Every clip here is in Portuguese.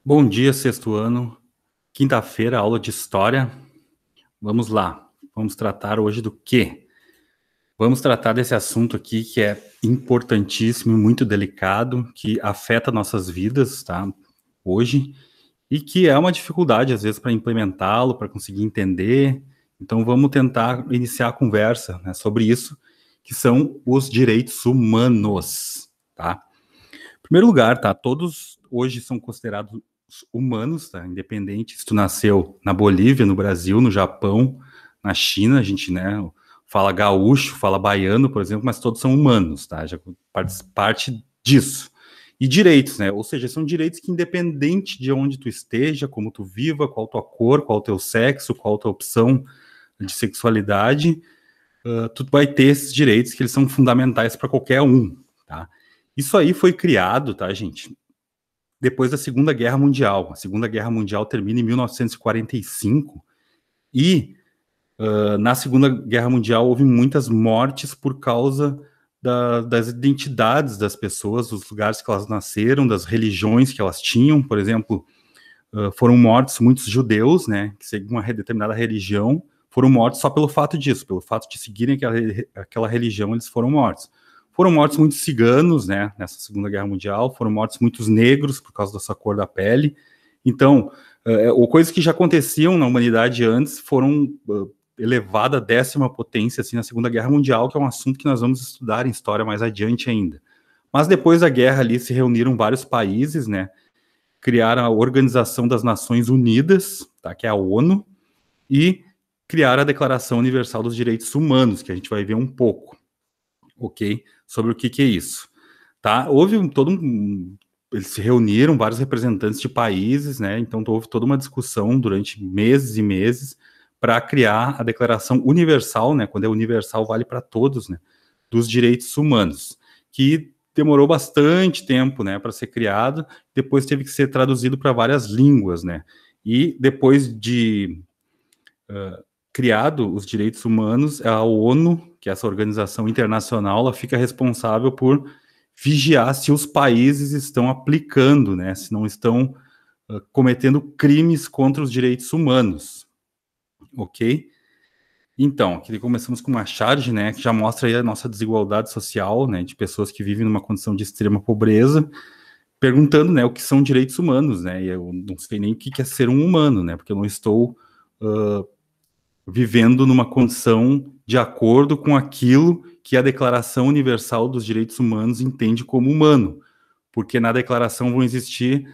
Bom dia, sexto ano. Quinta-feira, aula de história. Vamos lá. Vamos tratar hoje do quê? Vamos tratar desse assunto aqui que é importantíssimo e muito delicado, que afeta nossas vidas, tá? Hoje, e que é uma dificuldade, às vezes, para implementá-lo, para conseguir entender. Então, vamos tentar iniciar a conversa, né, sobre isso, que são os direitos humanos, tá? Em primeiro lugar, tá? Todos hoje são considerados humanos, tá? Independente se tu nasceu na Bolívia, no Brasil, no Japão, na China, a gente, né, fala gaúcho, fala baiano, por exemplo, mas todos são humanos, tá? Já faz parte disso. E direitos, né? Ou seja, são direitos que, independente de onde tu esteja, como tu viva, qual tua cor, qual teu sexo, qual tua opção de sexualidade, tu vai ter esses direitos que eles são fundamentais para qualquer um, tá? Isso aí foi criado, tá, gente, depois da Segunda Guerra Mundial. A Segunda Guerra Mundial termina em 1945 e na Segunda Guerra Mundial houve muitas mortes por causa das identidades das pessoas, dos lugares que elas nasceram, das religiões que elas tinham. Por exemplo, foram mortos muitos judeus, né, que seguiam uma determinada religião, foram mortos só pelo fato disso, pelo fato de seguirem aquela religião, eles foram mortos. Foram mortos muitos ciganos, né, nessa Segunda Guerra Mundial, foram mortos muitos negros por causa da sua cor da pele. Então, coisas que já aconteciam na humanidade antes foram elevadas à 10ª potência assim, na Segunda Guerra Mundial, que é um assunto que nós vamos estudar em história mais adiante ainda. Mas depois da guerra ali se reuniram vários países, né, criaram a Organização das Nações Unidas, tá, que é a ONU, e criaram a Declaração Universal dos Direitos Humanos, que a gente vai ver um pouco, ok? Sobre o que é isso, tá? Houve eles se reuniram, vários representantes de países, né? Então houve toda uma discussão durante meses e meses para criar a Declaração Universal, né? Quando é universal, vale para todos, né? Dos direitos humanos, que demorou bastante tempo, né, para ser criado, depois teve que ser traduzido para várias línguas, né, e depois de criado os direitos humanos, a ONU, que é essa organização internacional, ela fica responsável por vigiar se os países estão aplicando, né, se não estão cometendo crimes contra os direitos humanos, ok? Então, aqui começamos com uma charge, né, que já mostra aí a nossa desigualdade social, né, de pessoas que vivem numa condição de extrema pobreza, perguntando, né, o que são direitos humanos, né, e eu não sei nem o que é ser um humano, né, porque eu não estou vivendo numa condição de acordo com aquilo que a Declaração Universal dos Direitos Humanos entende como humano, porque na declaração vão existir,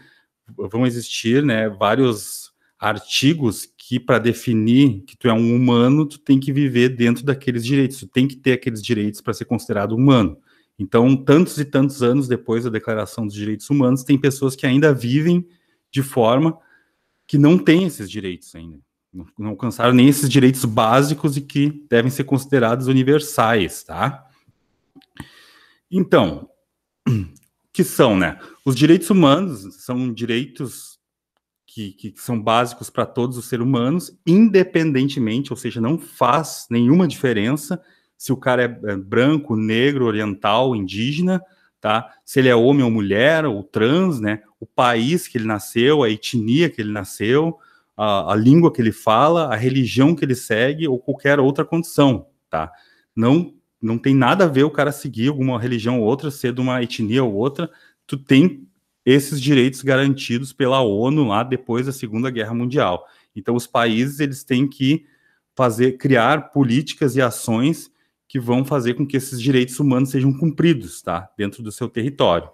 né, vários artigos que, para definir que tu é um humano, tu tem que viver dentro daqueles direitos, tu tem que ter aqueles direitos para ser considerado humano. Então, tantos e tantos anos depois da Declaração dos Direitos Humanos, tem pessoas que ainda vivem de forma que não têm esses direitos ainda. Não alcançaram nem esses direitos básicos e que devem ser considerados universais, tá? Então, que são, né? Os direitos humanos são direitos que são básicos para todos os seres humanos, independentemente, ou seja, não faz nenhuma diferença se o cara é branco, negro, oriental, indígena, tá? Se ele é homem ou mulher, ou trans, né? O país que ele nasceu, a etnia que ele nasceu, a língua que ele fala, a religião que ele segue, ou qualquer outra condição, tá? Não tem nada a ver o cara seguir alguma religião ou outra, ser de uma etnia ou outra, tu tem esses direitos garantidos pela ONU lá depois da Segunda Guerra Mundial. Então, os países eles têm que criar políticas e ações que vão fazer com que esses direitos humanos sejam cumpridos, tá? Dentro do seu território,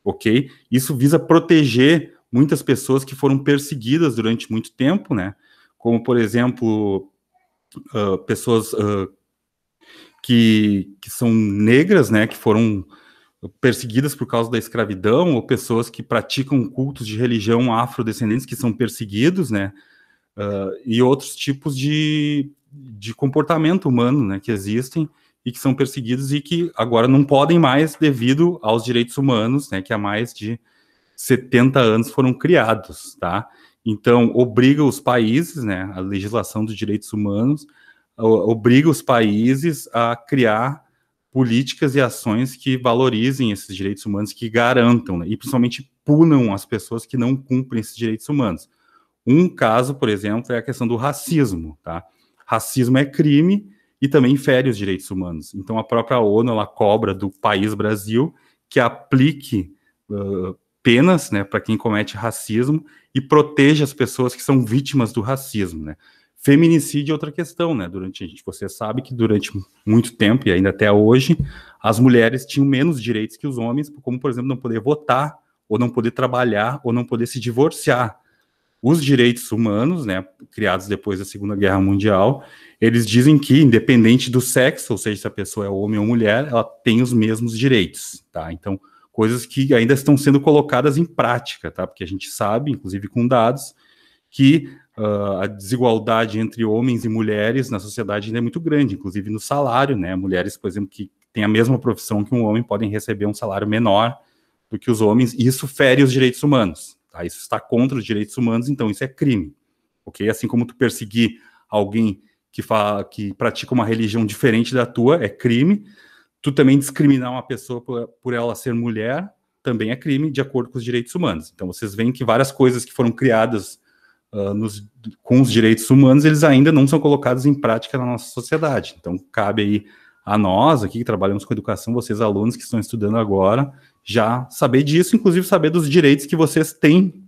ok? Isso visa proteger muitas pessoas que foram perseguidas durante muito tempo, né? Como, por exemplo, pessoas que são negras, né? Que foram perseguidas por causa da escravidão, ou pessoas que praticam cultos de religião afrodescendentes que são perseguidos, né, e outros tipos de comportamento humano, né, que existem e que são perseguidos e que agora não podem mais devido aos direitos humanos, né, que há mais de 70 anos foram criados, tá? Então, obriga os países, né, a legislação dos direitos humanos, obriga os países a criar políticas e ações que valorizem esses direitos humanos, que garantam, né, e principalmente punam as pessoas que não cumprem esses direitos humanos. Um caso, por exemplo, é a questão do racismo, tá? Racismo é crime e também fere os direitos humanos. Então, a própria ONU, ela cobra do país Brasil que aplique penas, né, para quem comete racismo e proteja as pessoas que são vítimas do racismo, né? Feminicídio é outra questão, né? Você sabe que durante muito tempo, e ainda até hoje, as mulheres tinham menos direitos que os homens, como, por exemplo, não poder votar, ou não poder trabalhar, ou não poder se divorciar. Os direitos humanos, né, criados depois da Segunda Guerra Mundial, eles dizem que, independente do sexo, ou seja, se a pessoa é homem ou mulher, ela tem os mesmos direitos, tá? Então, coisas que ainda estão sendo colocadas em prática, tá? Porque a gente sabe, inclusive com dados, que a desigualdade entre homens e mulheres na sociedade ainda é muito grande, inclusive no salário, né? Mulheres, por exemplo, que têm a mesma profissão que um homem podem receber um salário menor do que os homens, e isso fere os direitos humanos. Tá? Isso está contra os direitos humanos, então isso é crime. Ok? Assim como tu perseguir alguém que pratica uma religião diferente da tua, é crime. Tu também discriminar uma pessoa por ela ser mulher, também é crime, de acordo com os direitos humanos. Então vocês veem que várias coisas que foram criadas com os direitos humanos, eles ainda não são colocados em prática na nossa sociedade. Então cabe aí a nós, aqui que trabalhamos com educação, vocês alunos que estão estudando agora, já saber disso, inclusive saber dos direitos que vocês têm,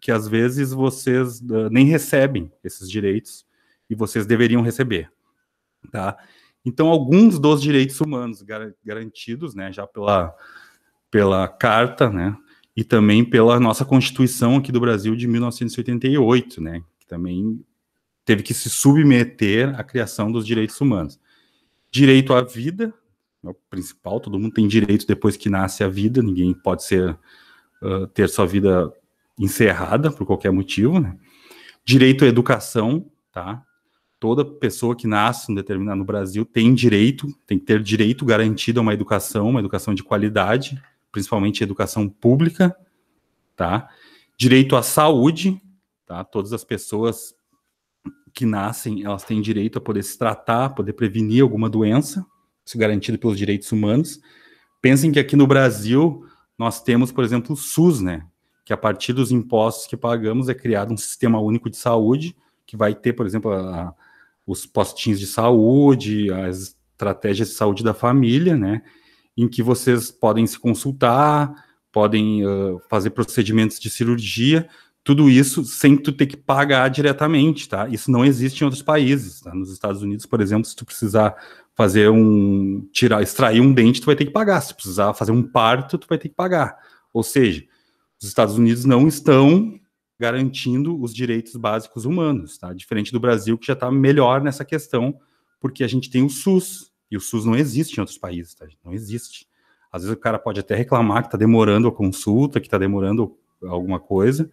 que às vezes vocês nem recebem esses direitos, e vocês deveriam receber, tá? Então, alguns dos direitos humanos garantidos, né, já pela Carta, né, e também pela nossa Constituição aqui do Brasil de 1988, né, que também teve que se submeter à criação dos direitos humanos. Direito à vida, é o principal, todo mundo tem direito depois que nasce a vida, ninguém pode ter sua vida encerrada por qualquer motivo, né? Direito à educação, tá? Toda pessoa que nasce no Brasil tem que ter direito garantido a uma educação de qualidade, principalmente educação pública, tá? Direito à saúde, tá? Todas as pessoas que nascem, elas têm direito a poder se tratar, poder prevenir alguma doença, isso é garantido pelos direitos humanos. Pensem que aqui no Brasil nós temos, por exemplo, o SUS, né? Que a partir dos impostos que pagamos é criado um sistema único de saúde, que vai ter, por exemplo, os postinhos de saúde, as estratégias de saúde da família, né? Em que vocês podem se consultar, podem fazer procedimentos de cirurgia, tudo isso sem tu ter que pagar diretamente, tá? Isso não existe em outros países, tá? Nos Estados Unidos, por exemplo, se tu precisar fazer extrair um dente, tu vai ter que pagar. Se tu precisar fazer um parto, tu vai ter que pagar. Ou seja, os Estados Unidos não estão garantindo os direitos básicos humanos, tá? Diferente do Brasil, que já está melhor nessa questão, porque a gente tem o SUS, e o SUS não existe em outros países, tá? Não existe. Às vezes o cara pode até reclamar que está demorando a consulta, que está demorando alguma coisa,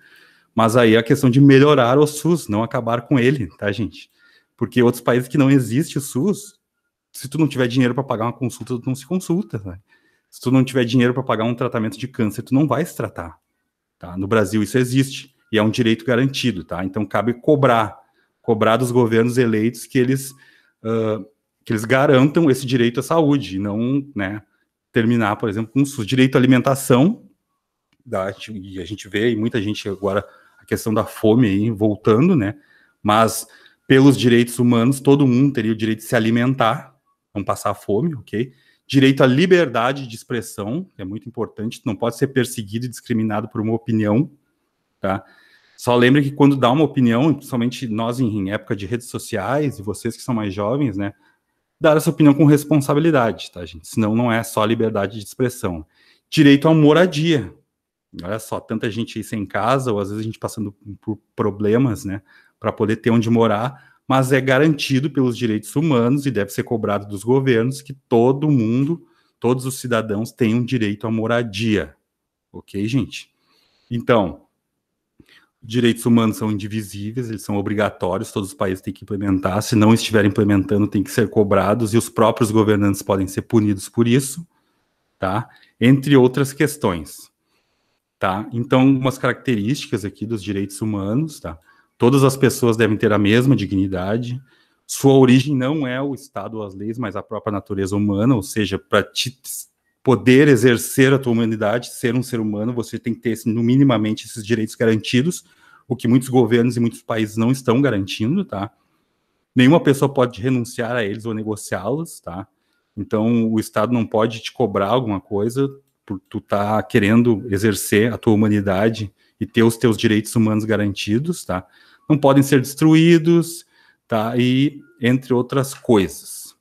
mas aí é a questão de melhorar o SUS, não acabar com ele, tá, gente? Porque outros países que não existe o SUS, se tu não tiver dinheiro para pagar uma consulta, tu não se consulta, tá? Se tu não tiver dinheiro para pagar um tratamento de câncer, tu não vai se tratar, tá? No Brasil isso existe, e é um direito garantido, tá? Então cabe cobrar dos governos eleitos que eles garantam esse direito à saúde, e não, né, terminar, por exemplo, com o SUS. Direito à alimentação, e a gente vê, e muita gente agora, a questão da fome aí voltando, né? Mas pelos direitos humanos, todo mundo teria o direito de se alimentar, não passar fome, ok? Direito à liberdade de expressão, que é muito importante, não pode ser perseguido e discriminado por uma opinião, tá? Só lembre que quando dá uma opinião, principalmente nós em época de redes sociais, e vocês que são mais jovens, né? Dar essa opinião com responsabilidade, tá, gente? Senão não é só liberdade de expressão. Direito à moradia. Olha só, tanta gente aí sem casa, ou às vezes a gente passando por problemas, né, para poder ter onde morar, mas é garantido pelos direitos humanos e deve ser cobrado dos governos que todo mundo, todos os cidadãos tenham direito à moradia. Ok, gente? Então, direitos humanos são indivisíveis, eles são obrigatórios, todos os países têm que implementar. Se não estiverem implementando, tem que ser cobrados e os próprios governantes podem ser punidos por isso, tá? Entre outras questões. Tá? Então, algumas características aqui dos direitos humanos, tá? Todas as pessoas devem ter a mesma dignidade, Sua origem não é o Estado ou as leis, mas a própria natureza humana, ou seja, para poder exercer a tua humanidade, ser um ser humano, você tem que ter, no minimamente, esses direitos garantidos, o que muitos governos e muitos países não estão garantindo, tá? Nenhuma pessoa pode renunciar a eles ou negociá-los, tá? Então, o Estado não pode te cobrar alguma coisa por tu tá querendo exercer a tua humanidade e ter os teus direitos humanos garantidos, tá? Não podem ser destruídos, tá? E entre outras coisas.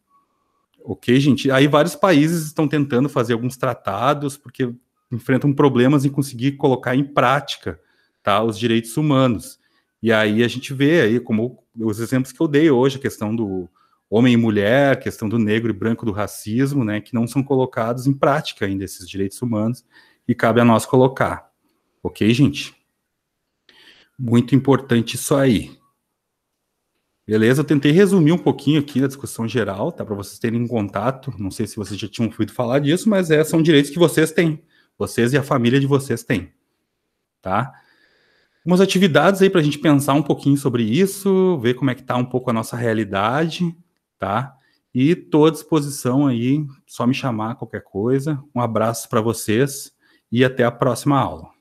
Ok, gente? Aí vários países estão tentando fazer alguns tratados porque enfrentam problemas em conseguir colocar em prática, tá, os direitos humanos. E aí a gente vê aí, como os exemplos que eu dei hoje, a questão do homem e mulher, a questão do negro e branco, do racismo, né, que não são colocados em prática ainda esses direitos humanos, e cabe a nós colocar. Ok, gente? Muito importante isso aí. Beleza, eu tentei resumir um pouquinho aqui a discussão geral, tá? Para vocês terem um contato. Não sei se vocês já tinham ouvido falar disso, mas são direitos que vocês têm. Vocês e a família de vocês têm, tá? Umas atividades aí para a gente pensar um pouquinho sobre isso, ver como é que tá um pouco a nossa realidade, tá? E estou à disposição aí, só me chamar qualquer coisa. Um abraço para vocês e até a próxima aula.